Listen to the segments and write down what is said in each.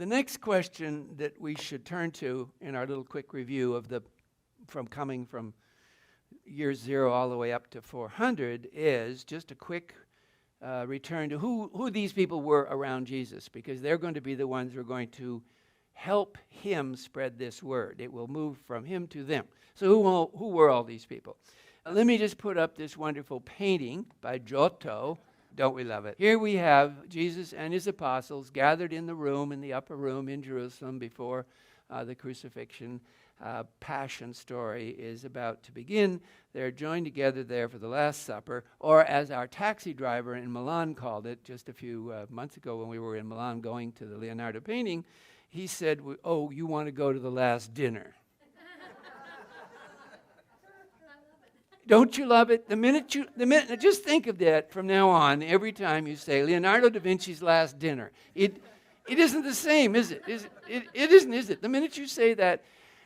The next question that we should turn to in our little quick review of coming from year 0 all the way up to 400 is just a quick return to who these people were around Jesus, because they're going to be the ones who are going to help him spread this word. It will move from him to them. So who were all these people? Let me just put up this wonderful painting by Giotto. Don't we love it? Here we have Jesus and his apostles gathered in the upper room in Jerusalem before the crucifixion. Passion story is about to begin. They're joined together there for the Last Supper, or as our taxi driver in Milan called it just a few months ago when we were in Milan going to the Leonardo painting, he said, "Oh, you want to go to the last dinner." Don't you love it? The minute, just think of that from now on. Every time you say Leonardo da Vinci's Last Dinner, it isn't the same, is it? It isn't, is it? The minute you say that,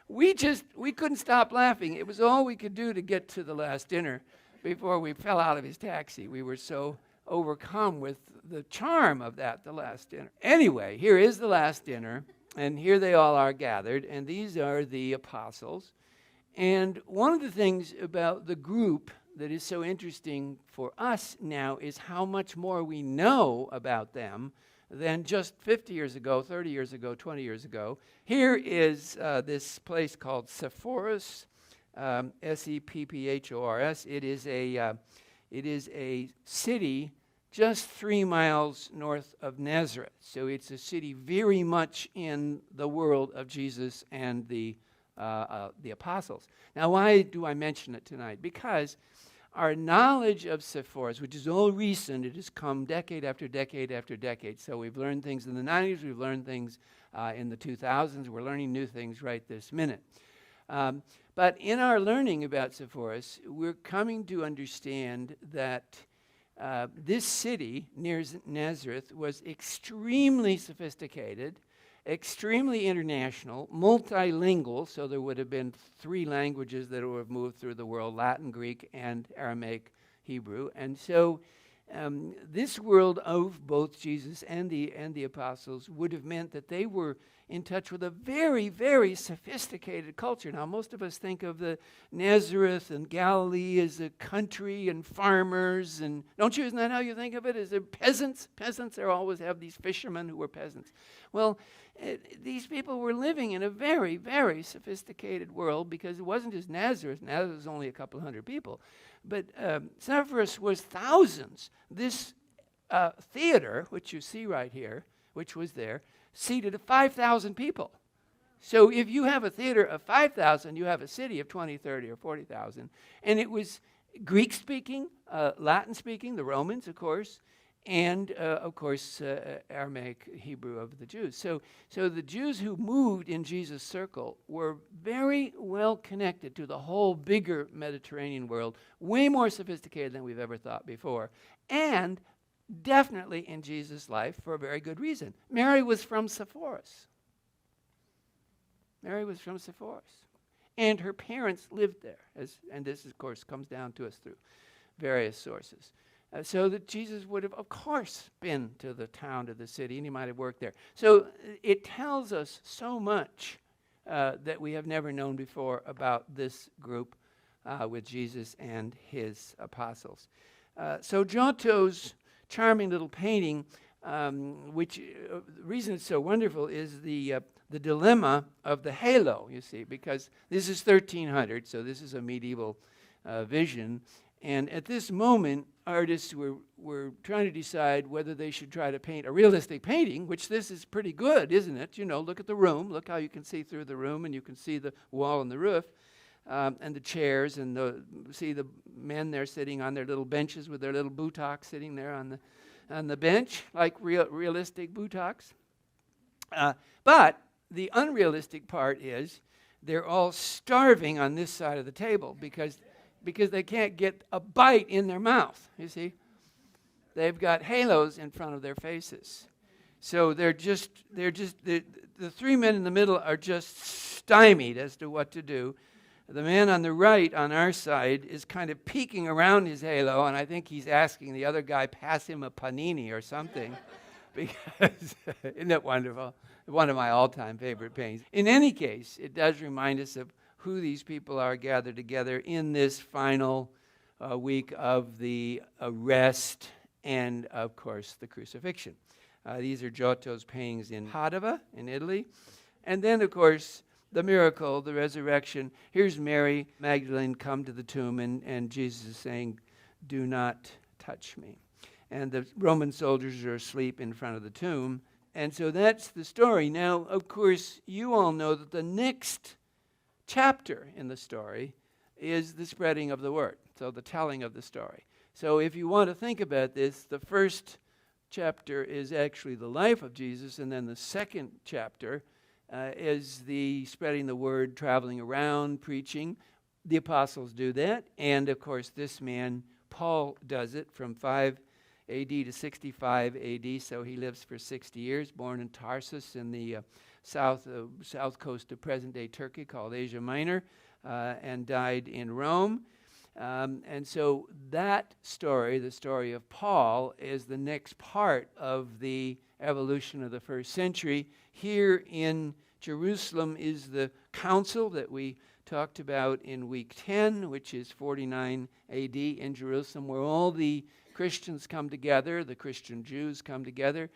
we couldn't stop laughing. It was all we could do to get to the last dinner before we fell out of his taxi. We were so overcome with the charm of that, the last dinner. Anyway, here is the last dinner, and here they all are gathered, and these are the apostles. And one of the things about the group that is so interesting for us now is how much more we know about them than just 50 years ago, 30 years ago, 20 years ago. Here is this place called Sepphoris, Sepphoros. It is a city just 3 miles north of Nazareth. So it's a city very much in the world of Jesus and the apostles. Now, why do I mention it tonight? Because our knowledge of Sepphoris, which is all recent, it has come decade after decade after decade. So we've learned things in the 90s, we've learned things in the 2000s, we're learning new things right this minute. But in our learning about Sepphoris, we're coming to understand that this city near Nazareth was extremely sophisticated, extremely international, multilingual, so there would have been 3 languages that would have moved through the world: Latin, Greek, and Aramaic Hebrew. And so this world of both Jesus and the apostles would have meant that they were in touch with a very, very sophisticated culture. Now, most of us think of the Nazareth and Galilee as a country and farmers, and don't you? Isn't that how you think of it? As peasants? Peasants, they always have these fishermen who were peasants. Well, these people were living in a very, very sophisticated world, because it wasn't just Nazareth. Nazareth was only a couple hundred people. But Sepphoris was thousands. This theater, which you see right here, which was there, seated 5,000 people. So if you have a theater of 5,000, you have a city of 20, 30, or 40,000. And it was Greek-speaking, Latin-speaking, the Romans, of course, and, of course, Aramaic Hebrew of the Jews. So the Jews who moved in Jesus' circle were very well connected to the whole bigger Mediterranean world, way more sophisticated than we've ever thought before, and definitely in Jesus' life for a very good reason. Mary was from Sepphoris. Mary was from Sepphoris. And her parents lived there, and this, of course, comes down to us through various sources. So that Jesus would have, of course, been to the town, to the city, and he might have worked there. So it tells us so much that we have never known before about this group with Jesus and his apostles. So Giotto's charming little painting, which the reason it's so wonderful is the dilemma of the halo, you see, because this is 1300, so this is a medieval vision. And at this moment, artists were trying to decide whether they should try to paint a realistic painting, which this is pretty good, isn't it? You know, look at the room. Look how you can see through the room, and you can see the wall and the roof, and the chairs, and see the men there sitting on their little benches with their little buttocks sitting there on the bench, like realistic buttocks. But the unrealistic part is they're all starving on this side of the table because they can't get a bite in their mouth, you see. They've got halos in front of their faces. So the 3 men in the middle are just stymied as to what to do. The man on the right, on our side, is kind of peeking around his halo, and I think he's asking the other guy, pass him a panini or something. because isn't that wonderful? One of my all-time favorite paintings. In any case, it does remind us of who these people are gathered together in this final week of the arrest and, of course, the crucifixion. These are Giotto's paintings in Padua, in Italy. And then, of course, the miracle, the resurrection. Here's Mary Magdalene come to the tomb, and Jesus is saying, "Do not touch me." And the Roman soldiers are asleep in front of the tomb. And so that's the story. Now, of course, you all know that the next chapter in the story is the spreading of the word, so the telling of the story. So if you want to think about this, the first chapter is actually the life of Jesus, and then the second chapter is the spreading the word, traveling around, preaching. The apostles do that, and of course this man, Paul, does it from 5 A.D. to 65 A.D., so he lives for 60 years, born in Tarsus in the south coast of present-day Turkey called Asia Minor, and died in Rome. And so that story, the story of Paul, is the next part of the evolution of the first century. Here in Jerusalem is the council that we talked about in week 10, which is 49 A.D. in Jerusalem, where all the Christians come together, the Christian Jews come together.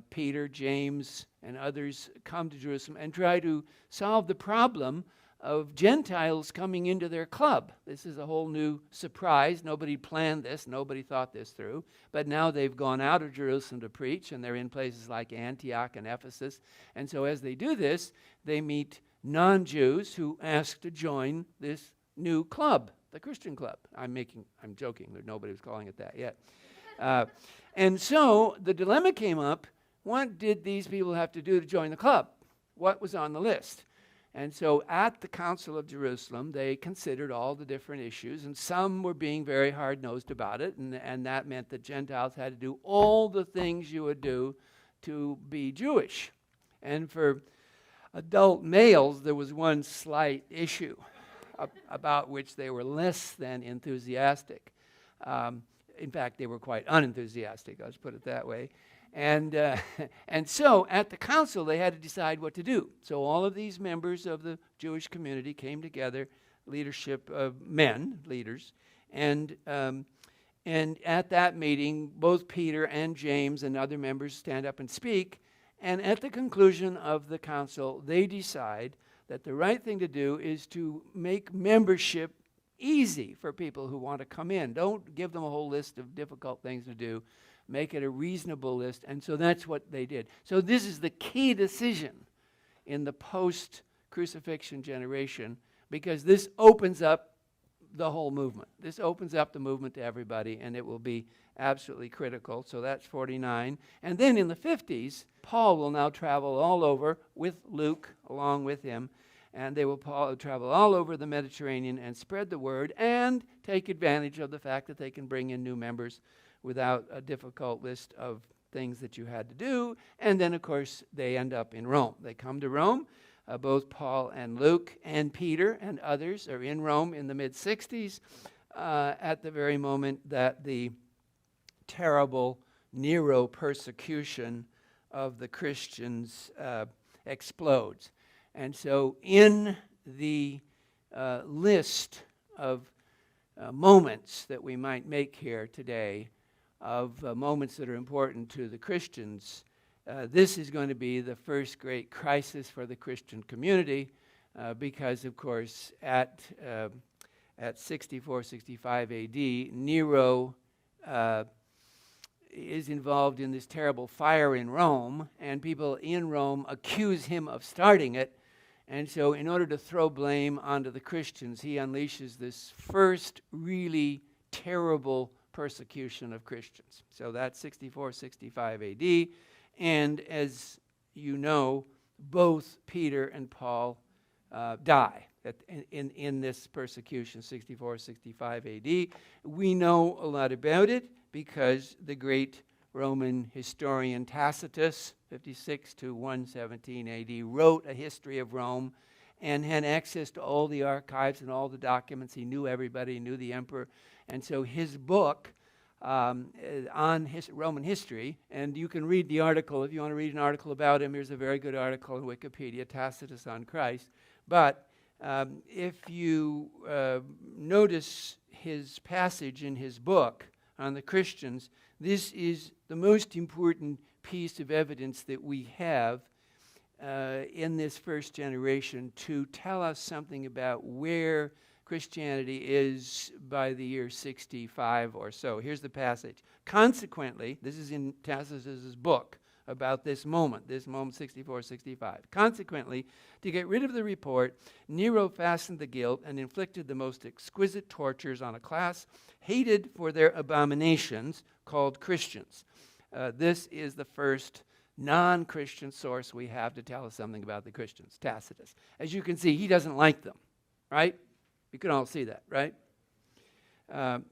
Peter, James, and others come to Jerusalem and try to solve the problem of Gentiles coming into their club. This is a whole new surprise. Nobody planned this. Nobody thought this through. But now they've gone out of Jerusalem to preach, and they're in places like Antioch and Ephesus. And so as they do this, they meet non-Jews who ask to join this new club, the Christian club. I'm joking. Nobody was calling it that yet. And so the dilemma came up. What did these people have to do to join the club? What was on the list? And so at the Council of Jerusalem, they considered all the different issues, and some were being very hard-nosed about it, and that meant that Gentiles had to do all the things you would do to be Jewish. And for adult males, there was one slight issue about which they were less than enthusiastic. In fact, they were quite unenthusiastic, let's put it that way. And so at the council, they had to decide what to do. So all of these members of the Jewish community came together, leadership of men, leaders, and at that meeting, both Peter and James and other members stand up and speak. And at the conclusion of the council, they decide that the right thing to do is to make membership easy for people who want to come in. Don't give them a whole list of difficult things to do. Make it a reasonable list. And so that's what they did. So this is the key decision in the post-crucifixion generation, because this opens up the whole movement. This opens up the movement to everybody, and it will be absolutely critical. So that's 49. And then in the 50s, Paul will now travel all over with Luke along with him, and they will travel all over the Mediterranean and spread the word and take advantage of the fact that they can bring in new members without a difficult list of things that you had to do. And then, of course, they end up in Rome. They come to Rome. Both Paul and Luke and Peter and others are in Rome in the mid-60s at the very moment that the terrible Nero persecution of the Christians explodes. And so in the list of moments that we might make here today, of moments that are important to the Christians, this is going to be the first great crisis for the Christian community because, of course, at 64, 65 A.D., Nero is involved in this terrible fire in Rome, and people in Rome accuse him of starting it. And so in order to throw blame onto the Christians, he unleashes this first really terrible persecution of Christians. So that's 64, 65 AD. And as you know, both Peter and Paul die in this persecution, 64, 65 AD. We know a lot about it because the great Roman historian Tacitus, 56 to 117 AD, wrote a history of Rome and had access to all the archives and all the documents. He knew everybody, he knew the emperor. And so his book on Roman history, and you can read the article. If you want to read an article about him, here's a very good article on Wikipedia, Tacitus on Christ. But if you notice his passage in his book on the Christians, this is the most important piece of evidence that we have in this first generation to tell us something about where Christianity is by the year 65 or so. Here's the passage. Consequently, this is in Tacitus's book about this moment 64, 65. Consequently, to get rid of the report, Nero fastened the guilt and inflicted the most exquisite tortures on a class hated for their abominations called Christians. This is the first non-Christian source we have to tell us something about the Christians, Tacitus. As you can see, he doesn't like them, right? You can all see that, right?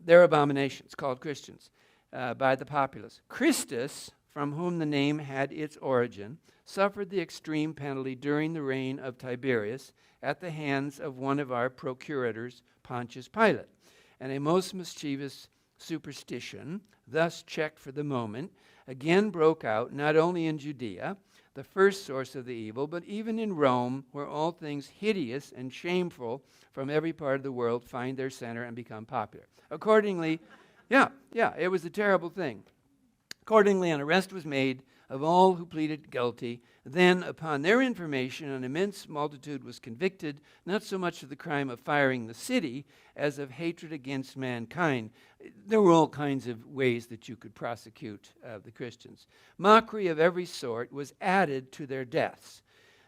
Their abominations, called Christians, by the populace. Christus, from whom the name had its origin, suffered the extreme penalty during the reign of Tiberius at the hands of one of our procurators, Pontius Pilate. And a most mischievous superstition, thus checked for the moment, again broke out not only in Judea, the first source of the evil, but even in Rome, where all things hideous and shameful from every part of the world find their center and become popular. Accordingly, it was a terrible thing. Accordingly, an arrest was made of all who pleaded guilty. Then, upon their information, an immense multitude was convicted, not so much of the crime of firing the city as of hatred against mankind. There were all kinds of ways that you could prosecute the Christians. Mockery of every sort was added to their deaths.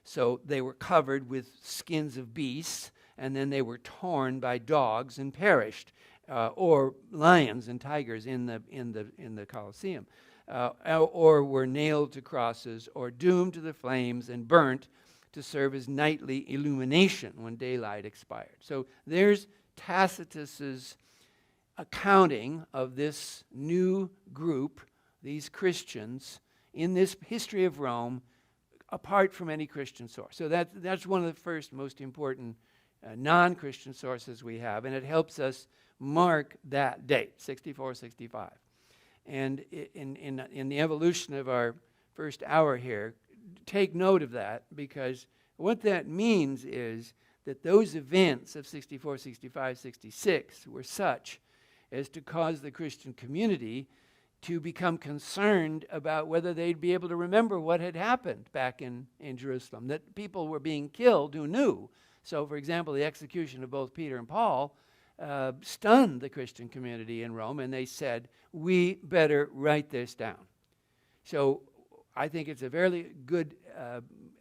So they were covered with skins of beasts, and then they were torn by dogs and perished, or lions and tigers in the Colosseum. Or were nailed to crosses, or doomed to the flames and burnt to serve as nightly illumination when daylight expired. So there's Tacitus's accounting of this new group, these Christians, in this history of Rome, apart from any Christian source. So that's one of the first most important non-Christian sources we have, and it helps us mark that date, 64, 65. And in the evolution of our first hour here, take note of that, because what that means is that those events of 64, 65, 66 were such as to cause the Christian community to become concerned about whether they'd be able to remember what had happened back in Jerusalem, that people were being killed who knew. So, for example, the execution of both Peter and Paul stunned the Christian community in Rome, and they said, we better write this down. So I think it's a very good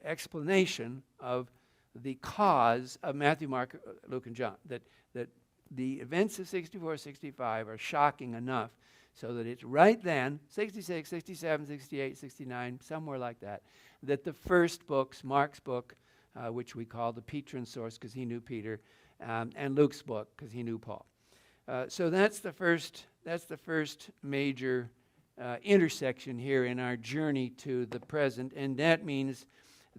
explanation of the cause of Matthew, Mark, Luke, and John, that the events of 64, 65 are shocking enough so that it's right then, 66, 67, 68, 69, somewhere like that, that the first books, Mark's book, which we call the Petran source because he knew Peter, and Luke's book because he knew Paul. So that's the first major intersection here in our journey to the present, and that means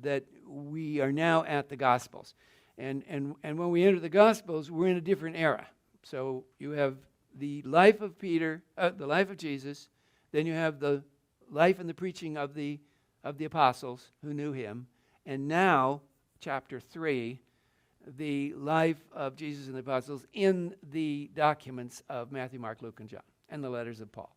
that we are now at the Gospels. And when we enter the Gospels, we're in a different era. So you have the life of Peter, the life of Jesus, then you have the life and the preaching of the apostles who knew him, and now, chapter 3, the life of Jesus and the apostles in the documents of Matthew, Mark, Luke, and John, and the letters of Paul.